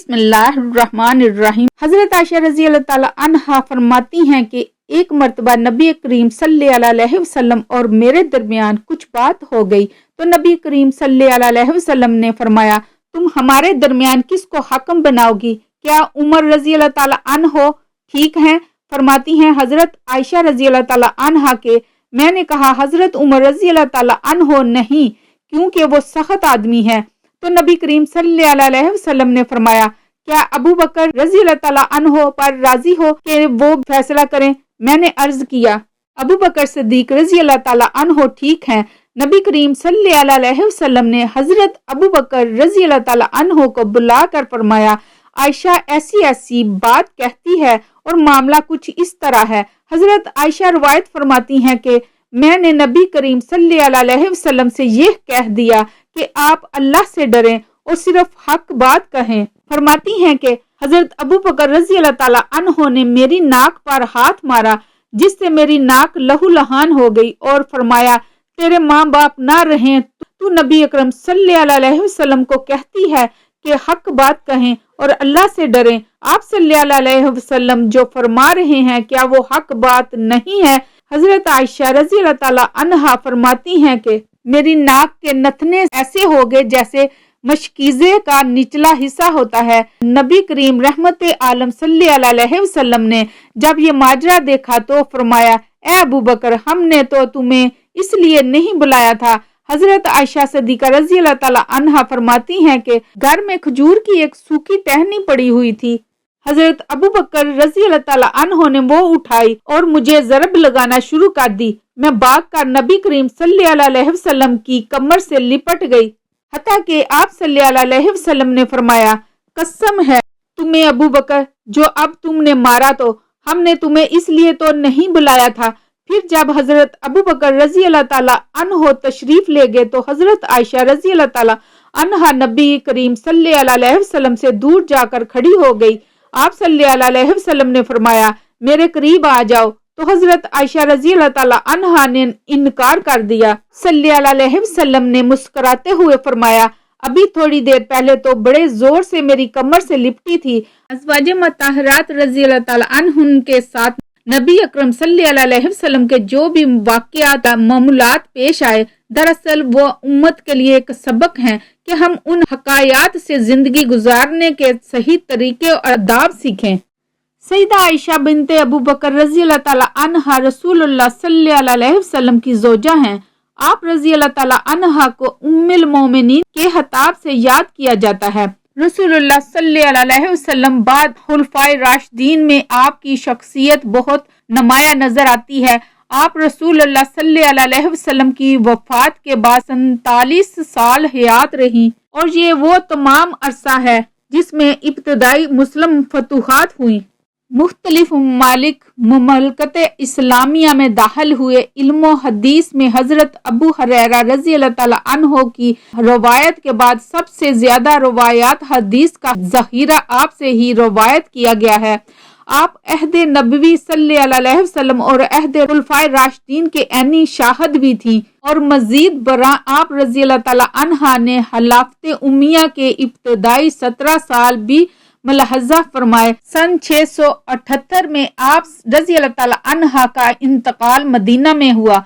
بسم اللہ الرحمن الرحیم۔ حضرت عائشہ رضی اللہ تعالیٰ عنہا فرماتی ہیں کہ ایک مرتبہ نبی کریم صلی اللہ علیہ وسلم اور میرے درمیان کچھ بات ہو گئی تو نبی کریم صلی اللہ علیہ وسلم نے فرمایا، تم ہمارے درمیان کس کو حاکم بناؤ گی؟ کیا عمر رضی اللہ تعالیٰ عنہ ٹھیک ہیں؟ فرماتی ہیں حضرت عائشہ رضی اللہ تعالیٰ عنہا کہ میں نے کہا حضرت عمر رضی اللہ تعالیٰ عنہ نہیں، کیونکہ وہ سخت آدمی ہے۔ تو نبی کریم صلی اللہ علیہ وسلم نے فرمایا، کیا ابو بکر رضی اللہ تعالیٰ عنہ پر راضی ہو کہ وہ فیصلہ کریں؟ میں نے عرض کیا ابو بکر صدیق رضی اللہ تعالیٰ عنہ ٹھیک ہیں۔ نبی کریم صلی اللہ علیہ وسلم نے حضرت ابو بکر رضی اللہ تعالیٰ عنہ کو بلا کر فرمایا، عائشہ ایسی ایسی بات کہتی ہے اور معاملہ کچھ اس طرح ہے۔ حضرت عائشہ روایت فرماتی ہیں کہ میں نے نبی کریم صلی اللہ علیہ وسلم سے یہ کہہ دیا کہ آپ اللہ سے ڈریں اور صرف حق بات کہیں۔ فرماتی ہیں کہ حضرت ابو بکر رضی اللہ تعالیٰ عنہ نے میری ناک پر ہاتھ مارا جس سے میری ناک لہو لہان ہو گئی اور فرمایا، تیرے ماں باپ نہ رہیں تو نبی اکرم صلی اللہ علیہ وسلم کو کہتی ہے کہ حق بات کہیں اور اللہ سے ڈریں۔ آپ صلی اللہ علیہ وسلم جو فرما رہے ہیں کیا وہ حق بات نہیں ہے؟ حضرت عائشہ رضی اللہ تعالیٰ عنہا فرماتی ہیں کہ میری ناک کے نتنے ایسے ہو گئے جیسے مشکیزے کا نچلا حصہ ہوتا ہے۔ نبی کریم رحمت عالم صلی اللہ علیہ وسلم نے جب یہ ماجرا دیکھا تو فرمایا، اے ابو بکر ہم نے تو تمہیں اس لیے نہیں بلایا تھا۔ حضرت عائشہ صدیقہ رضی اللہ تعالیٰ عنہا فرماتی ہیں کہ گھر میں کھجور کی ایک سوکھی ٹہنی پڑی ہوئی تھی۔ حضرت ابو بکر رضی اللہ تعالیٰ عنہ نے وہ اٹھائی اور مجھے ضرب لگانا شروع کر دی۔ میں بھاگ کر نبی کریم صلی اللہ علیہ وسلم کی کمر سے لپٹ گئی، حتیٰ کہ آپ صلی اللہ علیہ وسلم نے فرمایا، قسم ہے تمہیں ابو بکر جو اب تم نے مارا تو ہم نے تمہیں اس لیے تو نہیں بلایا تھا۔ پھر جب حضرت ابو بکر رضی اللہ تعالیٰ عنہ تشریف لے گئے تو حضرت عائشہ رضی اللہ تعالیٰ عنہا نبی کریم صلی اللہ علیہ وسلم سے دور جا کر کھڑی ہو گئی۔ آپ صلی اللہ علیہ وسلم نے فرمایا، میرے قریب آ جاؤ، تو حضرت عائشہ رضی اللہ تعالیٰ عنہا نے انکار کر دیا۔ صلی اللہ علیہ وسلم نے مسکراتے ہوئے فرمایا، ابھی تھوڑی دیر پہلے تو بڑے زور سے میری کمر سے لپٹی تھی۔ ازواج مطہرات رضی اللہ تعالیٰ عنہن کے ساتھ نبی اکرم صلی اللہ علیہ وسلم کے جو بھی واقعات معاملات پیش آئے دراصل وہ امت کے لیے ایک سبق ہیں کہ ہم ان حکایات سے زندگی گزارنے کے صحیح طریقے اور آداب سیکھیں۔ سیدہ عائشہ بنت ابو بکر رضی اللہ تعالیٰ عنہا رسول اللہ صلی اللہ علیہ وسلم کی زوجہ ہیں۔ آپ رضی اللہ تعالیٰ عنہا کو ام المومنین کے خطاب سے یاد کیا جاتا ہے۔ رسول اللہ صلی اللہ علیہ وسلم بعد خلفائے راشدین میں آپ کی شخصیت بہت نمایاں نظر آتی ہے۔ آپ رسول اللہ صلی اللہ علیہ وسلم کی وفات کے بعد 47 سال حیات رہیں اور یہ وہ تمام عرصہ ہے جس میں ابتدائی مسلم فتوحات ہوئیں۔ مختلف مملکت اسلامیہ میں داخل ہوئے۔ علم و حدیث میں حضرت ابو ہریرہ رضی اللہ تعالیٰ عنہ کی روایت کے بعد سب سے زیادہ روایات حدیث کا ذخیرہ آپ سے ہی روایت کیا گیا ہے۔ آپ عہد نبوی صلی اللہ علیہ وسلم اور عہد خلفائے راشدین کے عینی شاہد بھی تھیں، اور مزید برآں آپ رضی اللہ تعالیٰ عنہا نے خلافت امیہ کے ابتدائی 17 سال بھی ملاحظہ فرمائے۔ سن 678 میں آپ رضی اللہ تعالیٰ عنہا کا انتقال مدینہ میں ہوا۔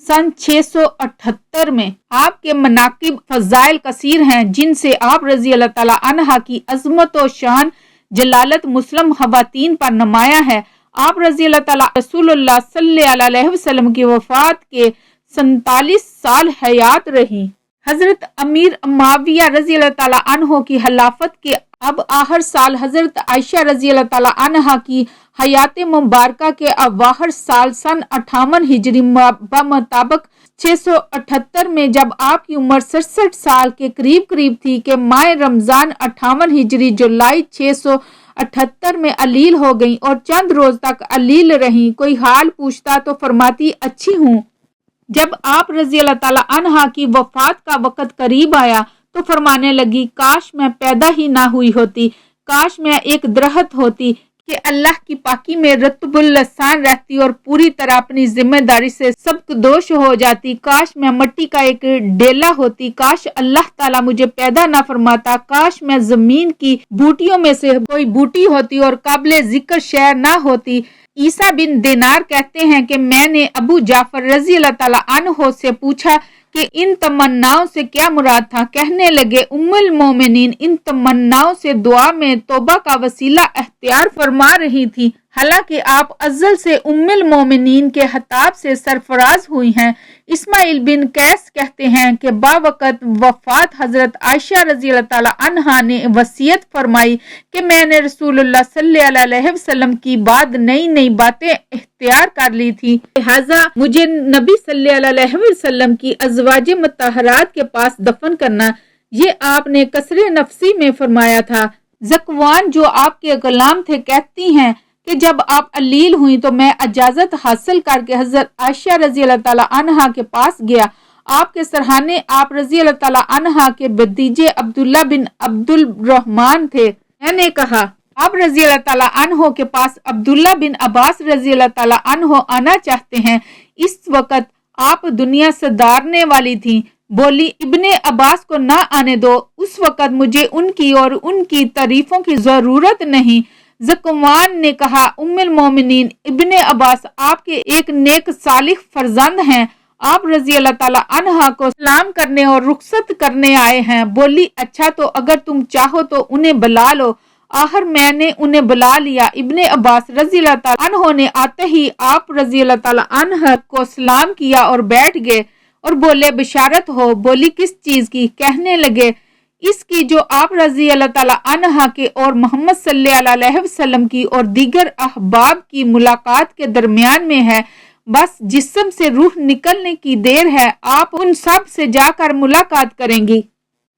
سن 678 میں آپ کے مناقب فضائل کثیر ہیں جن سے آپ رضی اللہ تعالیٰ عنہا کی عظمت و شان جلالت مسلم خواتین پر نمایاں ہے۔ آپ رضی اللہ تعالیٰ رسول اللہ صلی اللہ علیہ وسلم کی وفات کے 47 سال حیات رہی۔ حضرت امیر معاویہ رضی اللہ تعالیٰ عنہ کی خلافت کے اب آخر سال حضرت عائشہ رضی اللہ تعالیٰ عنہا کی حیات مبارکہ کے اواخر سال سن 58 ہجری بمطابق 678 میں جب آپ کی عمر 67 سال کے قریب تھی کہ ماہ رمضان 58 ہجری جولائی 678 میں علیل ہو گئیں اور چند روز تک علیل رہیں۔ کوئی حال پوچھتا تو فرماتی اچھی ہوں۔ جب آپ رضی اللہ تعالیٰ عنہا کی وفات کا وقت قریب آیا تو فرمانے لگی، کاش میں پیدا ہی نہ ہوئی ہوتی، کاش میں ایک درخت ہوتی کہ اللہ کی پاکی میں رتب اللسان رہتی اور پوری طرح اپنی ذمہ داری سے سبکدوش ہو جاتی۔ کاش میں مٹی کا ایک ڈیلا ہوتی، کاش اللہ تعالیٰ مجھے پیدا نہ فرماتا، کاش میں زمین کی بوٹیوں میں سے کوئی بوٹی ہوتی اور قابل ذکر شے نہ ہوتی۔ عیسیٰ بن دینار کہتے ہیں کہ میں نے ابو جعفر رضی اللہ تعالیٰ عنہ سے پوچھا کہ ان تمناؤں سے کیا مراد تھا؟ کہنے لگے ام المومنین ان تمناؤں سے دعا میں توبہ کا وسیلہ اختیار فرما رہی تھی، حالانکہ آپ ازل سے ام المومنین کے خطاب سے سرفراز ہوئی ہیں۔ اسماعیل بن قیس کہتے ہیں کہ باوقت وفات حضرت عائشہ رضی اللہ تعالی عنہا نے وصیت فرمائی کہ میں نے رسول اللہ صلی اللہ علیہ وسلم کی بعد نئی نئی باتیں اختیار کر لی تھی، لہذا مجھے نبی صلی اللہ علیہ وسلم کی ازواج مطہرات کے پاس دفن کرنا، یہ آپ نے کسر نفسی میں فرمایا تھا۔ زکوان جو آپ کے غلام تھے کہتی ہیں کہ جب آپ علیل ہوئی تو میں اجازت حاصل کر کے حضرت عائشہ رضی اللہ تعالی عنہا کے پاس گیا۔ آپ کے سرحانے آپ رضی اللہ تعالی عنہا کے بھتیجے عبداللہ بن عبد الرحمن تھے۔ میں نے کہا آپ رضی اللہ تعالی عنہ کے پاس عبداللہ بن عباس رضی اللہ تعالی عنہ آنا چاہتے ہیں، اس وقت آپ دنیا سے دارنے والی تھیں۔ بولی ابن عباس کو نہ آنے دو، اس وقت مجھے ان کی اور ان کی تعریفوں کی ضرورت نہیں۔ زکوان نے کہا ام المومنین ابن عباس آپ کے ایک نیک صالح فرزند ہیں، آپ رضی اللہ تعالی عنہا کو سلام کرنے اور رخصت کرنے آئے ہیں۔ بولی اچھا تو اگر تم چاہو تو انہیں بلا لو۔ آخر میں نے انہیں بلا لیا۔ ابن عباس رضی اللہ تعالی عنہ نے آتے ہی آپ رضی اللہ تعالی عنہ کو سلام کیا اور بیٹھ گئے اور بولے بشارت ہو۔ بولی کس چیز کی؟ کہنے لگے اس کی جو آپ رضی اللہ تعالی عنہ کے اور محمد صلی اللہ علیہ وسلم کی اور دیگر احباب کی ملاقات کے درمیان میں ہے، بس جسم سے روح نکلنے کی دیر ہے، آپ ان سب سے جا کر ملاقات کریں گی۔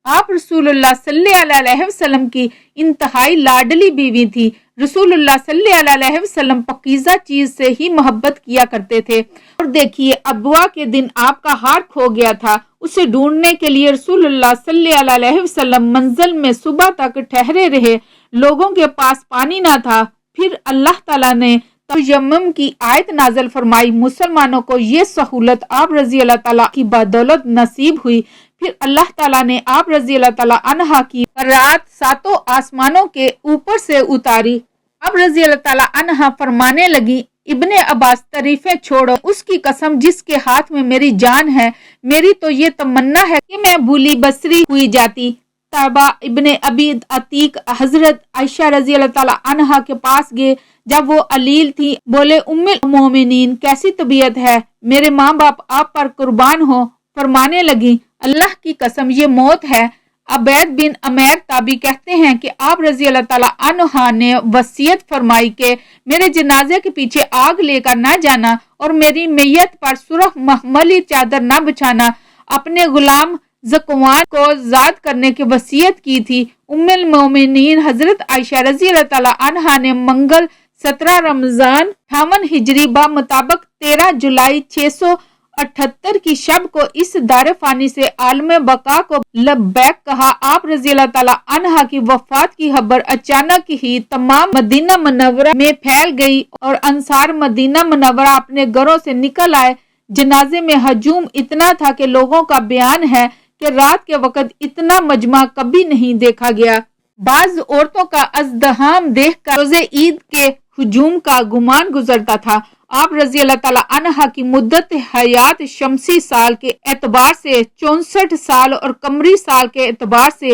آپ رسول اللہ صلی اللہ علیہ وسلم کی انتہائی لاڈلی بیوی تھی۔ رسول اللہ صلی اللہ علیہ وسلم پاکیزہ چیز سے ہی محبت کیا کرتے تھے، اور دیکھیے ابوا کے دن آپ کا ہار کھو گیا تھا، اسے ڈھونڈنے کے لیے رسول اللہ صلی اللہ علیہ وسلم منزل میں صبح تک ٹھہرے رہے، لوگوں کے پاس پانی نہ تھا۔ پھر اللہ تعالیٰ نے تیمم کی آیت نازل فرمائی، مسلمانوں کو یہ سہولت آپ رضی اللہ تعالیٰ کی بدولت نصیب ہوئی۔ پھر اللہ تعالیٰ نے آپ رضی اللہ تعالیٰ عنہا کی برات ساتوں آسمانوں کے اوپر سے اتاری۔ آپ رضی اللہ تعالیٰ عنہا فرمانے لگی ابن عباس تعریفیں چھوڑو، اس کی قسم جس کے ہاتھ میں میری جان ہے، میری تو یہ تمنا ہے کہ میں بھولی بصری ہوئی جاتی۔ طیبہ ابن ابی عتیق حضرت عائشہ رضی اللہ تعالیٰ عنہا کے پاس گئے جب وہ علیل تھی، بولے ام المومنین کیسی طبیعت ہے؟ میرے ماں باپ آپ پر قربان ہو۔ فرمانے لگی اللہ کی قسم یہ موت ہے۔ عبید بن عمیر تابی کہتے ہیں کہ آپ رضی اللہ تعالیٰ عنہ نے وصیت فرمائی کہ میرے جنازے کے پیچھے آگ لے کر نہ جانا اور میری میت پر سرخ مخملی چادر نہ بچھانا۔ اپنے غلام زکوان کو آزاد کرنے کی وصیت کی تھی۔ ام المومنین حضرت عائشہ رضی اللہ تعالیٰ عنہ نے منگل 17 رمضان 58 ہجری مطابق 13 جولائی 678 کی شب کو اس دار فانی سے عالم بقا کو لبیک کہا۔ آپ رضی اللہ تعالیٰ عنہ کی وفات کی خبر اچانک ہی تمام مدینہ منورہ میں پھیل گئی اور انصار مدینہ منورہ اپنے گھروں سے نکل آئے۔ جنازے میں ہجوم اتنا تھا کہ لوگوں کا بیان ہے کہ رات کے وقت اتنا مجمع کبھی نہیں دیکھا گیا۔ بعض عورتوں کا ازدحام دیکھ کر روزے عید کے ہجوم کا گمان گزرتا تھا۔ آپ رضی اللہ تعالیٰ عنہ کی مدت حیات شمسی سال کے اعتبار سے 64 سال اور قمری سال کے اعتبار سے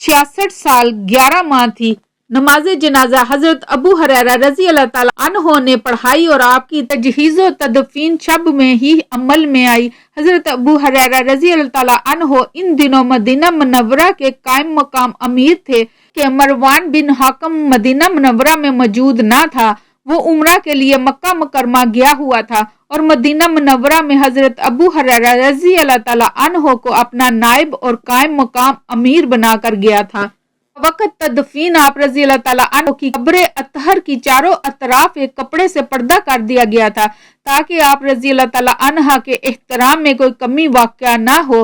66 سال 11 ماہ تھی۔ نماز جنازہ حضرت ابو ہریرہ رضی اللہ تعالیٰ عنہ نے پڑھائی اور آپ کی تجہیز و تدفین شب میں ہی عمل میں آئی۔ حضرت ابو ہریرہ رضی اللہ تعالیٰ عنہ ان دنوں مدینہ منورہ کے قائم مقام امیر تھے کہ مروان بن حاکم مدینہ منورہ میں موجود نہ تھا، وہ عمرہ کے لیے مکہ مکرمہ گیا ہوا تھا اور مدینہ منورہ میں حضرت ابو ہریرہ رضی اللہ تعالیٰ عنہ کو اپنا نائب اور قائم مقام امیر بنا کر گیا تھا۔ وقت تدفین آپ رضی اللہ تعالیٰ عنہ کی قبر اطہر کی چاروں اطراف ایک کپڑے سے پردہ کر دیا گیا تھا تاکہ آپ رضی اللہ تعالیٰ عنہ کے احترام میں کوئی کمی واقع نہ ہو۔